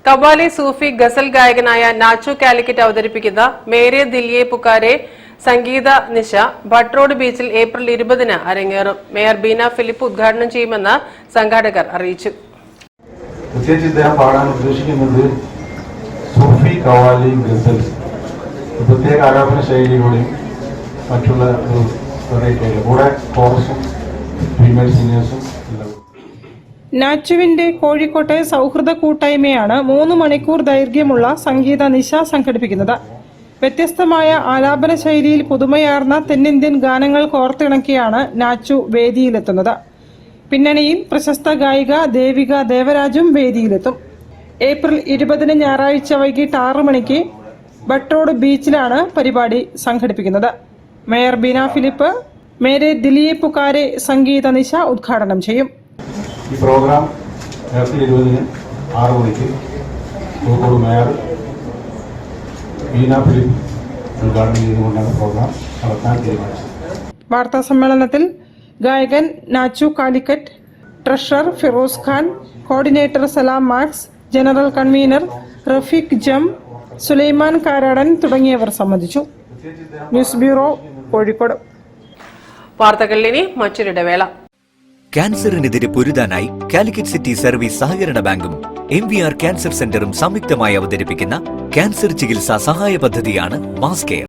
കവാലി സൂഫി ഗസൽ ഗായകനായ നാച്ചു കാലിക്കറ്റ് അവതരിപ്പിക്കുന്ന മേരെ ദില്ലിയെ പുക്കാരെ സംഗീത നിശ ഭട്ട് ബീച്ചിൽ ഏപ്രിൽ 20-ന് അരങ്ങേറും. മേയർ ബീന ഫിലിപ്പ് ഉദ്ഘാടനം ചെയ്യുമെന്ന് സംഘാടകർ അറിയിച്ചു. പാടാൻ ഉദ്ദേശിക്കുന്നത് സൂഫി കവാലി ഗസൽ പ്രത്യേക ആലാപന ശൈലിയിലൂടെയും മറ്റുള്ള കൂടെ കോറസും ഫീമെയിൽ സിംഗേഴ്സും. നാച്ചുവിന്റെ കോഴിക്കോട്ടെ സൗഹൃദ കൂട്ടായ്മയാണ് 3 മണിക്കൂർ ദൈർഘ്യമുള്ള സംഗീത നിശ സംഘടിപ്പിക്കുന്നത്. വ്യത്യസ്തമായ ആലാപന ശൈലിയിൽ പുതുമയാർന്ന തെന്നിന്ത്യൻ ഗാനങ്ങൾ കോർത്തിണക്കിയാണ് നാച്ചു വേദിയിലെത്തുന്നത്. പിന്നണിയിൽ പ്രശസ്ത ഗായിക ദേവിക ദേവരാജും വേദിയിലെത്തും. ഏപ്രിൽ 20-ന് ഞായറാഴ്ച വൈകിട്ട് 6 മണിക്ക് ഭട്ട് ബീച്ചിലാണ് പരിപാടി സംഘടിപ്പിക്കുന്നത്. മേയർ ബീന ഫിലിപ്പ് മേരെ ദില്ലിയെ പുക്കാരെ സംഗീത നിശ ഉദ്ഘാടനം ചെയ്യും. ഈ പ്രോഗ്രാം ഏപ്രിൽ 20-ന് 6 മണിക്ക് കോഴിക്കോട് മേയർ ബീന ഫിലിപ്പ് ഉദ്ഘാടനം ചെയ്തുകൊണ്ടാണ് പ്രോഗ്രാം നടത്താൻ തീരുമാനിച്ചത്. വാർത്താ സമ്മേളനത്തിൽ ഗായകൻ നാച്ചു കാലിക്കറ്റ്, ട്രഷറർ ഫിറോസ് ഖാൻ, കോർഡിനേറ്റർ സലാം മാക്സ്, ജനറൽ കൺവീനർ റഫീഖ് ജം, സുലൈമാൻ കാരാടൻ തുടങ്ങിയവർ സംബന്ധിച്ചു. News bureau, Kozhikode. വാർത്തകളിൽ ഇനി മറ്റൊരിടവേള. ക്യാൻസറിനെതിരെ പൊരുതാനായി കാലിക്കറ്റ് സിറ്റി സർവീസ് സഹകരണ ബാങ്കും MVR ക്യാൻസർ സെന്ററും സംയുക്തമായി അവതരിപ്പിക്കുന്ന ക്യാൻസർ ചികിത്സാ സഹായ പദ്ധതിയാണ് മാസ് കെയർ.